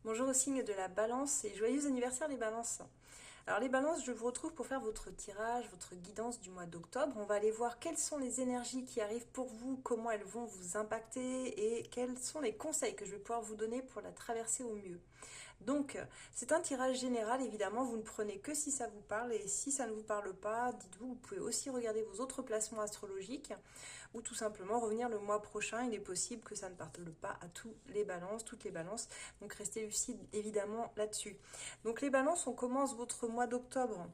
Bonjour au signe de la balance et joyeux anniversaire les balances. Alors les balances, je vous retrouve pour faire votre tirage, votre guidance du mois d'octobre. On va aller voir quelles sont les énergies qui arrivent pour vous, comment elles vont vous impacter et quels sont les conseils que je vais pouvoir vous donner pour la traverser au mieux. Donc, c'est un tirage général, évidemment, vous ne prenez que si ça vous parle et si ça ne vous parle pas, dites-vous, vous pouvez aussi regarder vos autres placements astrologiques ou tout simplement revenir le mois prochain. Il est possible que ça ne parle pas à toutes les balances, donc restez lucide évidemment là-dessus. Donc les balances, on commence votre mois d'octobre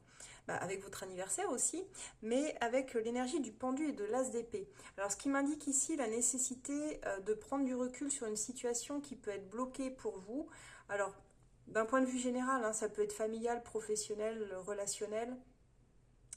avec votre anniversaire aussi, mais avec l'énergie du pendu et de l'as d'épée. Alors ce qui m'indique ici la nécessité de prendre du recul sur une situation qui peut être bloquée pour vous. Alors d'un point de vue général, hein, ça peut être familial, professionnel, relationnel.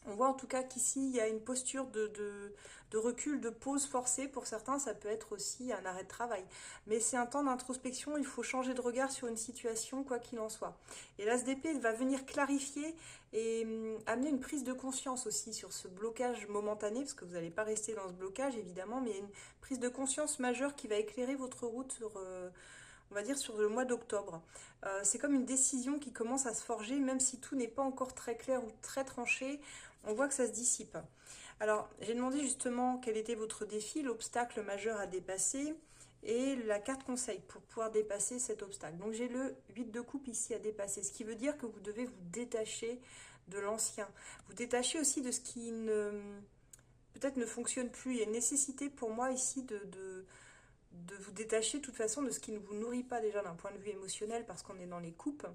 On voit en tout cas qu'ici, il y a une posture de recul, de pause forcée. Pour certains, ça peut être aussi un arrêt de travail. Mais c'est un temps d'introspection, il faut changer de regard sur une situation, quoi qu'il en soit. Et l'ASDP, il va venir clarifier et amener une prise de conscience aussi sur ce blocage momentané, parce que vous n'allez pas rester dans ce blocage, évidemment, mais il y a une prise de conscience majeure qui va éclairer votre route sur... on va dire sur le mois d'octobre. C'est comme une décision qui commence à se forger, même si tout n'est pas encore très clair ou très tranché, on voit que ça se dissipe. Alors, j'ai demandé justement quel était votre défi, l'obstacle majeur à dépasser, et la carte conseil pour pouvoir dépasser cet obstacle. Donc j'ai le 8 de coupe ici à dépasser, ce qui veut dire que vous devez vous détacher de l'ancien. Vous détacher aussi de ce qui ne peut-être ne fonctionne plus. Il y a une nécessité pour moi ici de vous détacher de toute façon de ce qui ne vous nourrit pas déjà d'un point de vue émotionnel parce qu'on est dans les coupes.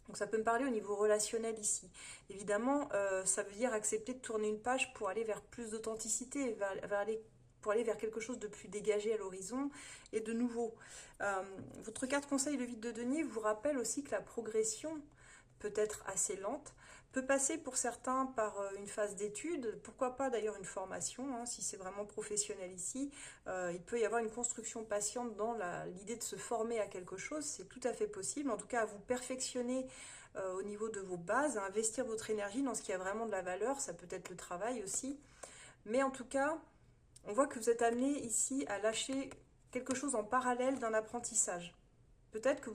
Donc ça peut me parler au niveau relationnel ici. Évidemment, ça veut dire accepter de tourner une page pour aller vers plus d'authenticité, pour aller vers quelque chose de plus dégagé à l'horizon et de nouveau. Votre carte conseil, le vide de denier, vous rappelle aussi que la progression peut être assez lente, peut passer pour certains par une phase d'étude, pourquoi pas d'ailleurs une formation, hein, si c'est vraiment professionnel ici. Il peut y avoir une construction patiente dans l'idée de se former à quelque chose, c'est tout à fait possible, en tout cas à vous perfectionner au niveau de vos bases, à investir votre énergie dans ce qui a vraiment de la valeur, ça peut être le travail aussi, mais en tout cas, on voit que vous êtes amené ici à lâcher quelque chose en parallèle d'un apprentissage. Peut-être que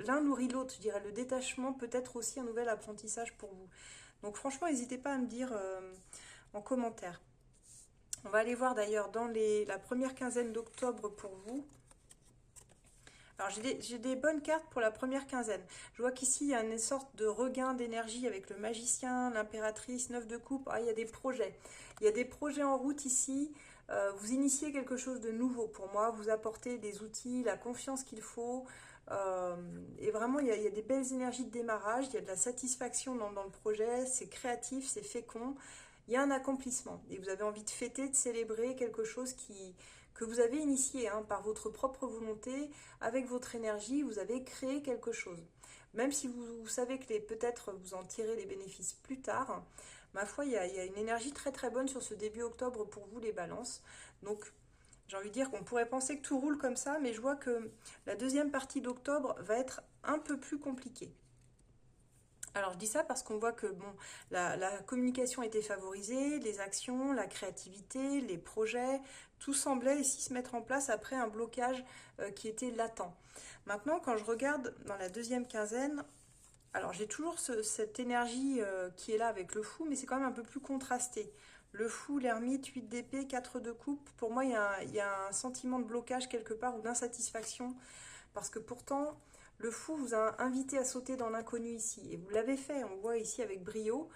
l'un nourrit l'autre, je dirais. Le détachement peut être aussi un nouvel apprentissage pour vous. Donc franchement, n'hésitez pas à me dire en commentaire. On va aller voir d'ailleurs dans la première quinzaine d'octobre pour vous. Alors j'ai des bonnes cartes pour la première quinzaine. Je vois qu'ici il y a une sorte de regain d'énergie avec le magicien, l'impératrice, 9 de coupe. Ah, il y a des projets. Il y a des projets en route ici. Vous initiez quelque chose de nouveau pour moi. Vous apportez des outils, la confiance qu'il faut. Et vraiment, il y a des belles énergies de démarrage. Il y a de la satisfaction dans le projet. C'est créatif, c'est fécond. Il y a un accomplissement. Et vous avez envie de fêter, de célébrer quelque chose que vous avez initié par votre propre volonté, avec votre énergie, vous avez créé quelque chose. Même si vous savez que peut-être vous en tirez les bénéfices plus tard, ma foi, il y a une énergie très très bonne sur ce début octobre pour vous les balances. Donc j'ai envie de dire qu'on pourrait penser que tout roule comme ça, mais je vois que la deuxième partie d'octobre va être un peu plus compliquée. Alors je dis ça parce qu'on voit que bon, la communication était favorisée, les actions, la créativité, les projets, tout semblait ici se mettre en place après un blocage qui était latent. Maintenant, quand je regarde dans la deuxième quinzaine, alors j'ai toujours cette énergie qui est là avec le fou, mais c'est quand même un peu plus contrasté. Le fou, l'ermite, 8 d'épée, 4 de coupe, pour moi il y a un sentiment de blocage quelque part ou d'insatisfaction, parce que pourtant le fou vous a invité à sauter dans l'inconnu ici, et vous l'avez fait, on voit ici avec brio,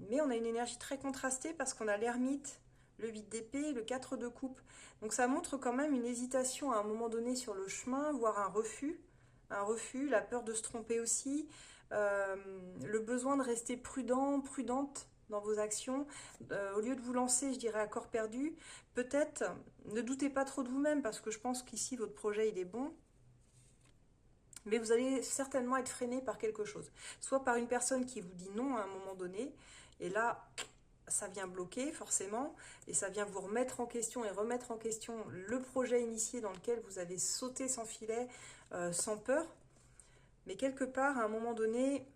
mais on a une énergie très contrastée parce qu'on a l'ermite, le 8 d'épée, le 4 de coupe, donc ça montre quand même une hésitation à un moment donné sur le chemin, voire un refus, la peur de se tromper aussi, le besoin de rester prudent, prudente dans vos actions, au lieu de vous lancer, je dirais, à corps perdu, peut-être ne doutez pas trop de vous-même, parce que je pense qu'ici votre projet il est bon, mais vous allez certainement être freiné par quelque chose, soit par une personne qui vous dit non à un moment donné, et là ça vient bloquer forcément, et ça vient vous remettre en question et remettre en question le projet initié dans lequel vous avez sauté sans filet, sans peur, mais quelque part, à un moment donné,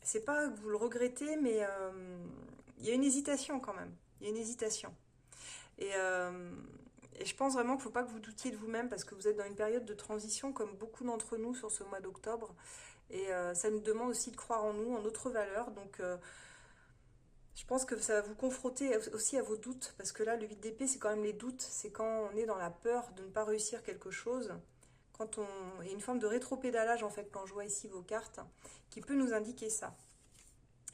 c'est pas que vous le regrettez, mais il y a une hésitation quand même. Il y a une hésitation. Et Et je pense vraiment qu'il ne faut pas que vous doutiez de vous-même parce que vous êtes dans une période de transition comme beaucoup d'entre nous sur ce mois d'octobre. Et ça nous demande aussi de croire en nous, en notre valeur. Donc je pense que ça va vous confronter aussi à vos doutes. Parce que là, le 8 d'épée, c'est quand même les doutes. C'est quand on est dans la peur de ne pas réussir quelque chose. Quand on... Il y a une forme de rétropédalage en fait quand je vois ici vos cartes qui peut nous indiquer ça.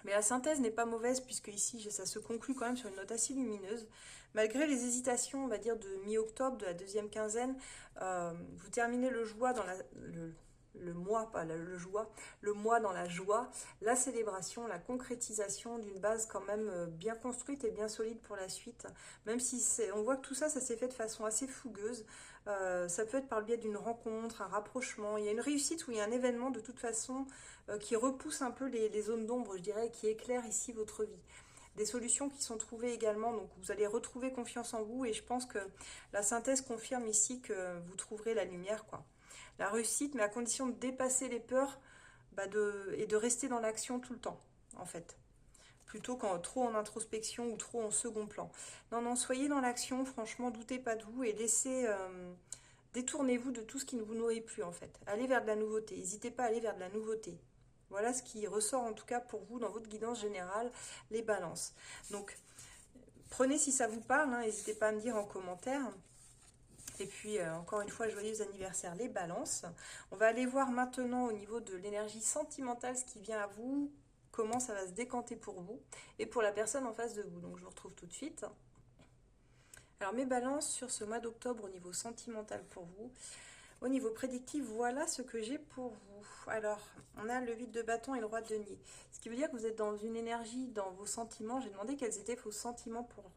Mais la synthèse n'est pas mauvaise puisque ici ça se conclut quand même sur une note assez lumineuse. Malgré les hésitations, on va dire de mi-octobre, de la deuxième quinzaine, vous terminez le mois, pas le joie, le mois dans la joie, la célébration, la concrétisation d'une base quand même bien construite et bien solide pour la suite. Même si on voit que tout ça, ça s'est fait de façon assez fougueuse. Ça peut être par le biais d'une rencontre, un rapprochement. Il y a une réussite ou il y a un événement de toute façon qui repousse un peu les zones d'ombre, je dirais, qui éclaire ici votre vie. Des solutions qui sont trouvées également, donc vous allez retrouver confiance en vous et je pense que la synthèse confirme ici que vous trouverez la lumière, quoi. La réussite, mais à condition de dépasser les peurs et de rester dans l'action tout le temps, en fait. Plutôt qu'en trop en introspection ou trop en second plan. Non, non, soyez dans l'action, franchement, doutez pas de vous et laissez... détournez-vous de tout ce qui ne vous nourrit plus, en fait. Allez vers de la nouveauté, n'hésitez pas à aller vers de la nouveauté. Voilà ce qui ressort en tout cas pour vous dans votre guidance générale, les balances. Donc, prenez si ça vous parle, hein, n'hésitez pas à me dire en commentaire. Et puis, encore une fois, joyeux anniversaire les balances. On va aller voir maintenant au niveau de l'énergie sentimentale, ce qui vient à vous, comment ça va se décanter pour vous et pour la personne en face de vous. Donc, je vous retrouve tout de suite. Alors, mes balances sur ce mois d'octobre au niveau sentimental pour vous. Au niveau prédictif, voilà ce que j'ai pour vous. Alors, on a le 8 de bâton et le roi de denier. Ce qui veut dire que vous êtes dans une énergie, dans vos sentiments. J'ai demandé quels étaient vos sentiments pour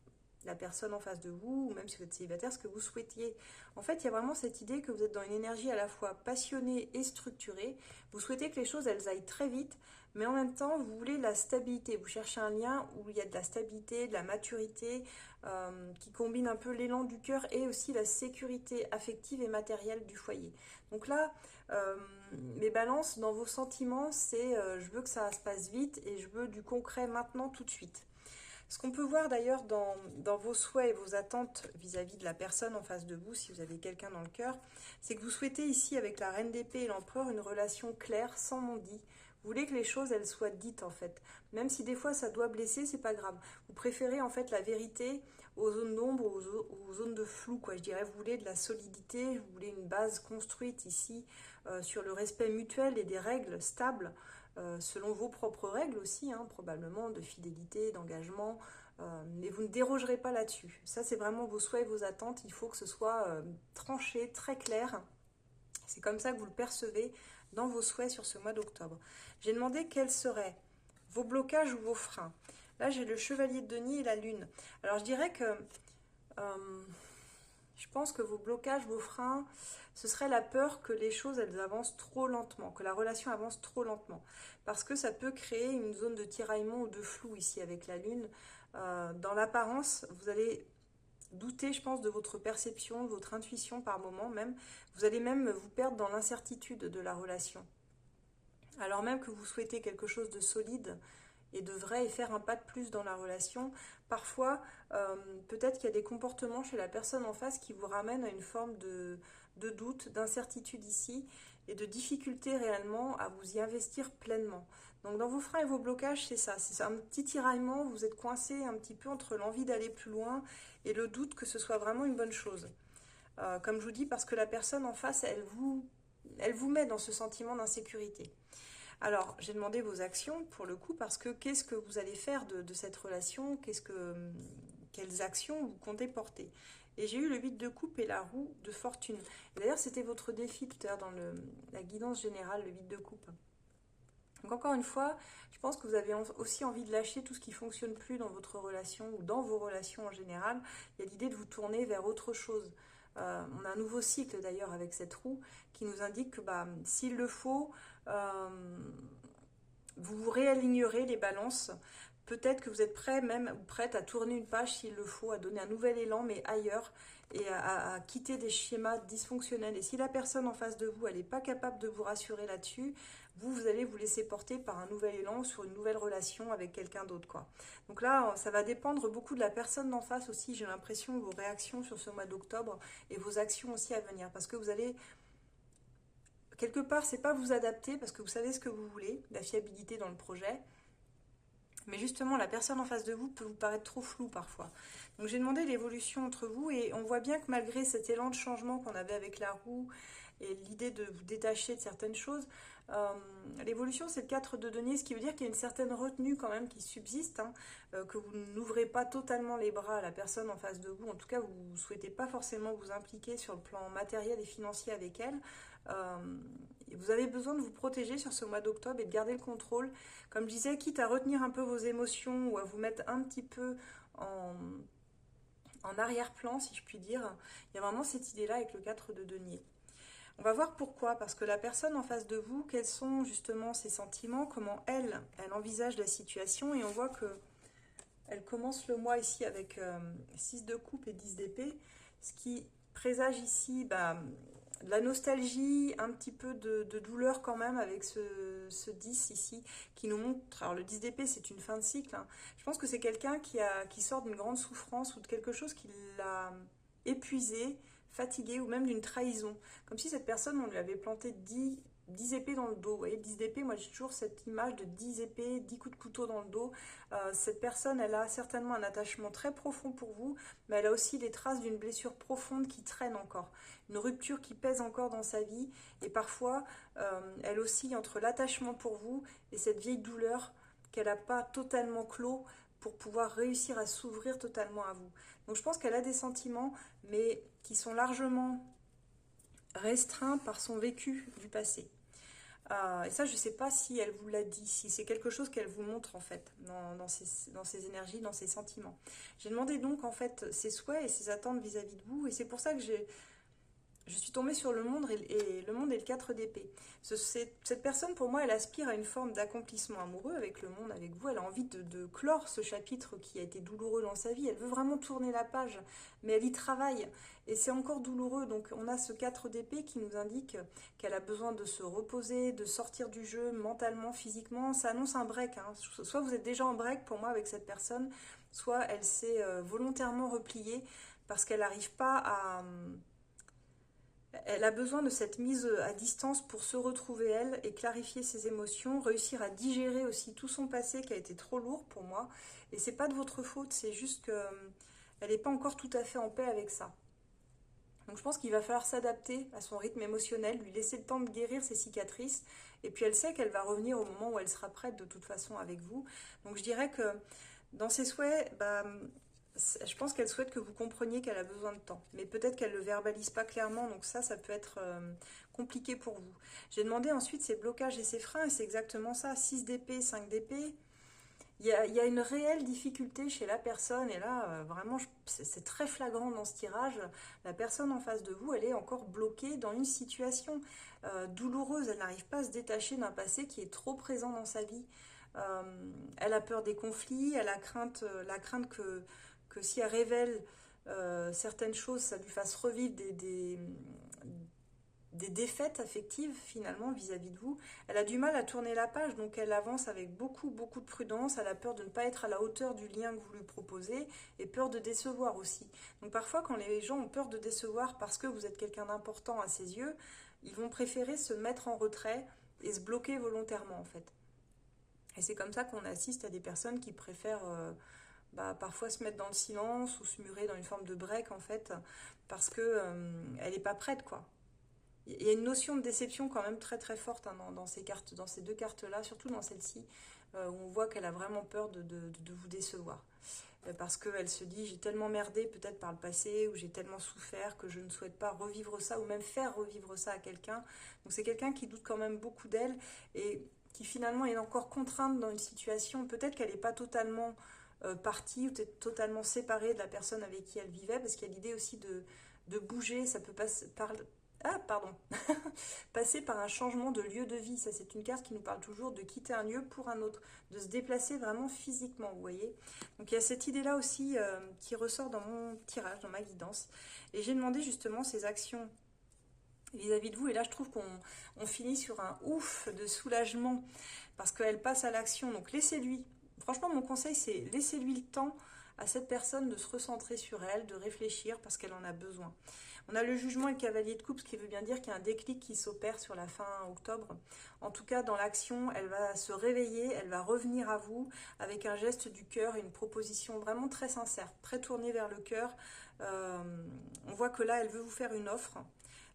la personne en face de vous, ou même si vous êtes célibataire, ce que vous souhaitiez. En fait, il y a vraiment cette idée que vous êtes dans une énergie à la fois passionnée et structurée. Vous souhaitez que les choses, elles aillent très vite, mais en même temps, vous voulez la stabilité. Vous cherchez un lien où il y a de la stabilité, de la maturité, qui combine un peu l'élan du cœur et aussi la sécurité affective et matérielle du foyer. Donc là, mes balances dans vos sentiments, c'est je veux que ça se passe vite et je veux du concret maintenant, tout de suite. Ce qu'on peut voir d'ailleurs dans vos souhaits et vos attentes vis-à-vis de la personne en face de vous, si vous avez quelqu'un dans le cœur, c'est que vous souhaitez ici avec la reine d'épée et l'empereur une relation claire, sans non-dit. Vous voulez que les choses elles soient dites en fait. Même si des fois ça doit blesser, c'est pas grave. Vous préférez en fait la vérité aux zones d'ombre, aux zones de flou, quoi. Je dirais, vous voulez de la solidité, vous voulez une base construite ici sur le respect mutuel et des règles stables. Selon vos propres règles aussi, hein, probablement de fidélité, d'engagement, mais vous ne dérogerez pas là-dessus. Ça, c'est vraiment vos souhaits et vos attentes. Il faut que ce soit tranché, très clair. C'est comme ça que vous le percevez dans vos souhaits sur ce mois d'octobre. J'ai demandé quels seraient vos blocages ou vos freins. Là, j'ai le chevalier de denier et la lune. Alors, je dirais que je pense que vos blocages, vos freins, ce serait la peur que les choses elles avancent trop lentement, que la relation avance trop lentement. Parce que ça peut créer une zone de tiraillement ou de flou ici avec la lune. Dans l'apparence, vous allez douter, je pense, de votre perception, de votre intuition par moment même. Vous allez même vous perdre dans l'incertitude de la relation. Alors même que vous souhaitez quelque chose de solide et de vrai et faire un pas de plus dans la relation, parfois, peut-être qu'il y a des comportements chez la personne en face qui vous ramènent à une forme de doute, d'incertitude ici et de difficulté réellement à vous y investir pleinement. Donc dans vos freins et vos blocages, c'est ça, c'est un petit tiraillement, vous êtes coincé un petit peu entre l'envie d'aller plus loin et le doute que ce soit vraiment une bonne chose. Comme je vous dis, parce que la personne en face, elle vous met dans ce sentiment d'insécurité. Alors, j'ai demandé vos actions pour le coup, parce que qu'est-ce que vous allez faire de cette relation, quelles actions vous comptez porter. Et j'ai eu le 8 de coupe et la roue de fortune. D'ailleurs, c'était votre défi tout à l'heure dans la guidance générale, le 8 de coupe. Donc encore une fois, je pense que vous avez aussi envie de lâcher tout ce qui ne fonctionne plus dans votre relation ou dans vos relations en général. Il y a l'idée de vous tourner vers autre chose. On a un nouveau cycle d'ailleurs avec cette roue qui nous indique que s'il le faut, vous vous réalignerez les balances peut-être que vous êtes prêt même ou prête à tourner une page s'il le faut, à donner un nouvel élan mais ailleurs et à quitter des schémas dysfonctionnels. Et si la personne en face de vous, elle n'est pas capable de vous rassurer là-dessus, vous allez vous laisser porter par un nouvel élan sur une nouvelle relation avec quelqu'un d'autre, quoi. Donc là, ça va dépendre beaucoup de la personne d'en face aussi, j'ai l'impression, vos réactions sur ce mois d'octobre et vos actions aussi à venir. Parce que vous allez, quelque part, c'est pas vous adapter parce que vous savez ce que vous voulez, la fiabilité dans le projet. Mais justement, la personne en face de vous peut vous paraître trop floue parfois. Donc j'ai demandé l'évolution entre vous et on voit bien que malgré cet élan de changement qu'on avait avec la roue et l'idée de vous détacher de certaines choses, l'évolution c'est le 4 de denier, ce qui veut dire qu'il y a une certaine retenue quand même qui subsiste, hein, que vous n'ouvrez pas totalement les bras à la personne en face de vous. En tout cas, vous ne souhaitez pas forcément vous impliquer sur le plan matériel et financier avec elle. Vous avez besoin de vous protéger sur ce mois d'octobre et de garder le contrôle. Comme je disais, quitte à retenir un peu vos émotions ou à vous mettre un petit peu en arrière-plan, si je puis dire, il y a vraiment cette idée-là avec le 4 de denier. On va voir pourquoi, parce que la personne en face de vous, quels sont justement ses sentiments, comment elle envisage la situation, et on voit que elle commence le mois ici avec 6 de coupe et 10 d'épée, ce qui présage ici de la nostalgie, un petit peu de douleur quand même avec ce 10 ici, qui nous montre, alors le 10 d'épée c'est une fin de cycle, hein. Je pense que c'est quelqu'un qui sort d'une grande souffrance ou de quelque chose qui l'a épuisé, fatigué ou même d'une trahison. Comme si cette personne, on lui avait planté 10 épées dans le dos. Vous voyez, 10 d'épée, moi j'ai toujours cette image de 10 épées, 10 coups de couteau dans le dos. Cette personne, elle a certainement un attachement très profond pour vous, mais elle a aussi les traces d'une blessure profonde qui traîne encore. Une rupture qui pèse encore dans sa vie. Et parfois, elle oscille entre l'attachement pour vous et cette vieille douleur qu'elle n'a pas totalement clos pour pouvoir réussir à s'ouvrir totalement à vous. Donc je pense qu'elle a des sentiments, mais qui sont largement restreints par son vécu du passé. Et ça, je ne sais pas si elle vous l'a dit, si c'est quelque chose qu'elle vous montre en fait, dans ses énergies, dans ses sentiments. J'ai demandé donc en fait ses souhaits et ses attentes vis-à-vis de vous, et c'est pour ça que je suis tombée sur le monde et le monde est le 4 d'épée. Cette personne, pour moi, elle aspire à une forme d'accomplissement amoureux avec le monde, avec vous. Elle a envie de clore ce chapitre qui a été douloureux dans sa vie. Elle veut vraiment tourner la page, mais elle y travaille. Et c'est encore douloureux. Donc on a ce 4 d'épée qui nous indique qu'elle a besoin de se reposer, de sortir du jeu mentalement, physiquement. Ça annonce un break, hein. Soit vous êtes déjà en break pour moi avec cette personne, soit elle s'est volontairement repliée parce qu'elle n'arrive pas à... Elle a besoin de cette mise à distance pour se retrouver elle et clarifier ses émotions, réussir à digérer aussi tout son passé qui a été trop lourd pour moi. Et c'est pas de votre faute, c'est juste qu'elle n'est pas encore tout à fait en paix avec ça. Donc je pense qu'il va falloir s'adapter à son rythme émotionnel, lui laisser le temps de guérir ses cicatrices. Et puis elle sait qu'elle va revenir au moment où elle sera prête de toute façon avec vous. Donc je dirais que dans ses souhaits, je pense qu'elle souhaite que vous compreniez qu'elle a besoin de temps. Mais peut-être qu'elle ne le verbalise pas clairement, donc ça peut être compliqué pour vous. J'ai demandé ensuite ses blocages et ses freins, et c'est exactement ça. 6 d'épée, 5 d'épée. Il y a une réelle difficulté chez la personne, et là, vraiment, c'est très flagrant dans ce tirage. La personne en face de vous, elle est encore bloquée dans une situation douloureuse. Elle n'arrive pas à se détacher d'un passé qui est trop présent dans sa vie. Elle a peur des conflits, elle a la crainte que si elle révèle certaines choses, ça lui fasse revivre des défaites affectives finalement vis-à-vis de vous. Elle a du mal à tourner la page, donc elle avance avec beaucoup de prudence. Elle a peur de ne pas être à la hauteur du lien que vous lui proposez et peur de décevoir aussi. Donc parfois quand les gens ont peur de décevoir parce que vous êtes quelqu'un d'important à ses yeux, ils vont préférer se mettre en retrait et se bloquer volontairement en fait. Et c'est comme ça qu'on assiste à des personnes qui préfèrent parfois se mettre dans le silence ou se murer dans une forme de break en fait, parce que elle n'est pas prête quoi. Il y a une notion de déception quand même très forte, hein, dans ces cartes, dans ces deux cartes-là, surtout dans celle-ci, où on voit qu'elle a vraiment peur de vous décevoir. Parce qu'elle se dit, j'ai tellement merdé peut-être par le passé, ou j'ai tellement souffert que je ne souhaite pas revivre ça, ou même faire revivre ça à quelqu'un. Donc c'est quelqu'un qui doute quand même beaucoup d'elle, et qui finalement est encore contrainte dans une situation, peut-être qu'elle n'est pas totalement partie, ou peut-être totalement séparée de la personne avec qui elle vivait, parce qu'il y a l'idée aussi de bouger, ça peut passer par Ah, pardon. Passer par un changement de lieu de vie. Ça, c'est une carte qui nous parle toujours de quitter un lieu pour un autre, de se déplacer vraiment physiquement, vous voyez. Donc, il y a cette idée-là aussi qui ressort dans mon tirage, dans ma guidance. Et j'ai demandé justement ces actions vis-à-vis de vous. Et là, je trouve qu'on finit sur un ouf de soulagement parce qu'elle passe à l'action. Donc, laissez-lui. Franchement, mon conseil, c'est laissez-lui le temps à cette personne de se recentrer sur elle, de réfléchir parce qu'elle en a besoin. On a le jugement et le cavalier de coupe, ce qui veut bien dire qu'il y a un déclic qui s'opère sur la fin octobre. En tout cas, dans l'action, elle va se réveiller, elle va revenir à vous avec un geste du cœur et une proposition vraiment très sincère, très tournée vers le cœur. Euh, on voit que là, elle veut vous faire une offre.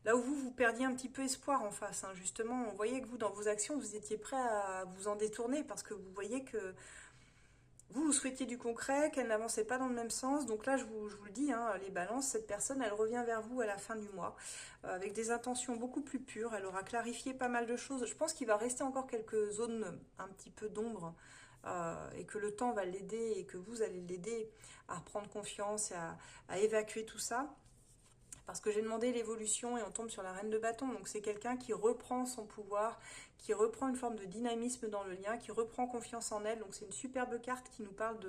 Là où vous perdiez un petit peu espoir en face, hein, justement, on voyait que vous, dans vos actions, vous étiez prêt à vous en détourner parce que vous voyez que vous souhaitiez du concret, qu'elle n'avançait pas dans le même sens. Donc là, je vous le dis, hein, les balances, cette personne, elle revient vers vous à la fin du mois avec des intentions beaucoup plus pures. Elle aura clarifié pas mal de choses. Je pense qu'il va rester encore quelques zones un petit peu d'ombre et que le temps va l'aider et que vous allez l'aider à reprendre confiance et à évacuer tout ça. Parce que j'ai demandé l'évolution et on tombe sur la reine de bâton. Donc c'est quelqu'un qui reprend son pouvoir, qui reprend une forme de dynamisme dans le lien, qui reprend confiance en elle. Donc c'est une superbe carte qui nous parle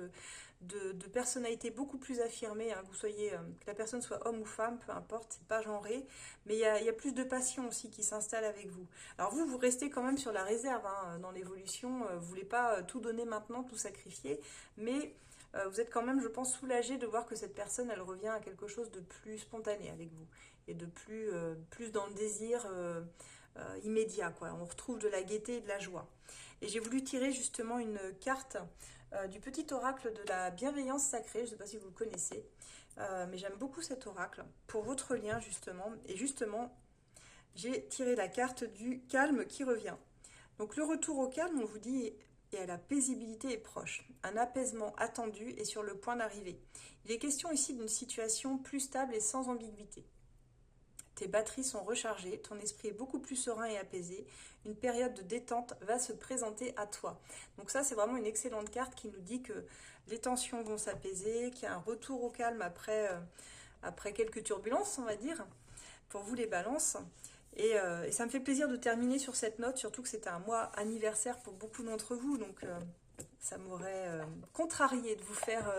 de personnalité beaucoup plus affirmée. Hein, que vous soyez, que la personne soit homme ou femme, peu importe, c'est pas genré. Mais il y a plus de passion aussi qui s'installe avec vous. Alors vous restez quand même sur la réserve hein, dans l'évolution. Vous voulez pas tout donner maintenant, tout sacrifier. Mais vous êtes quand même, je pense, soulagé de voir que cette personne, elle revient à quelque chose de plus spontané avec vous et de plus dans le désir immédiat, quoi. On retrouve de la gaieté et de la joie. Et j'ai voulu tirer justement une carte du petit oracle de la bienveillance sacrée. Je ne sais pas si vous le connaissez, mais j'aime beaucoup cet oracle pour votre lien justement. Et justement, j'ai tiré la carte du calme qui revient. Donc le retour au calme, on vous dit, et à la paisibilité est proche. Un apaisement attendu est sur le point d'arriver. Il est question ici d'une situation plus stable et sans ambiguïté. Tes batteries sont rechargées, ton esprit est beaucoup plus serein et apaisé. Une période de détente va se présenter à toi. Donc ça, c'est vraiment une excellente carte qui nous dit que les tensions vont s'apaiser, qu'il y a un retour au calme après quelques turbulences, on va dire, pour vous les balances. Et ça me fait plaisir de terminer sur cette note, surtout que c'était un mois anniversaire pour beaucoup d'entre vous, donc ça m'aurait contrarié de vous faire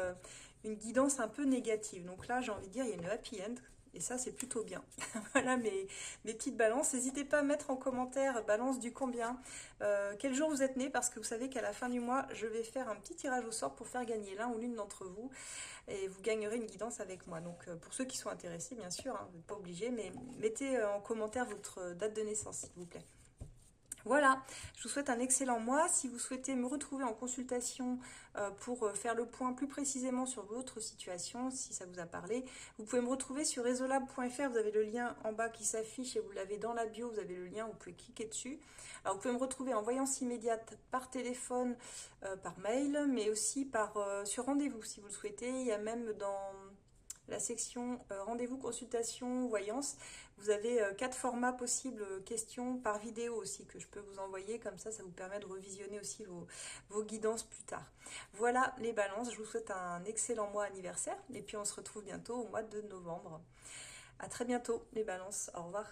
une guidance un peu négative. Donc là, j'ai envie de dire, il y a une happy end, et ça, c'est plutôt bien. Voilà mes petites balances. N'hésitez pas à mettre en commentaire balance du combien, quel jour vous êtes né, parce que vous savez qu'à la fin du mois, je vais faire un petit tirage au sort pour faire gagner l'un ou l'une d'entre vous, et vous gagnerez une guidance avec moi. Donc pour ceux qui sont intéressés, bien sûr, hein, vous n'êtes pas obligés, mais mettez en commentaire votre date de naissance, s'il vous plaît. Voilà, je vous souhaite un excellent mois. Si vous souhaitez me retrouver en consultation pour faire le point plus précisément sur votre situation, si ça vous a parlé, vous pouvez me retrouver sur resolab.fr. Vous avez le lien en bas qui s'affiche et vous l'avez dans la bio. Vous avez le lien, vous pouvez cliquer dessus. Alors vous pouvez me retrouver en voyance immédiate par téléphone, par mail, mais aussi sur rendez-vous si vous le souhaitez. Il y a même dans la section rendez-vous, consultation, voyance. Vous avez 4 formats possibles, questions par vidéo aussi que je peux vous envoyer, comme ça vous permet de revisionner aussi vos guidances plus tard. Voilà les balances, je vous souhaite un excellent mois anniversaire et puis on se retrouve bientôt au mois de novembre. À très bientôt les balances, au revoir.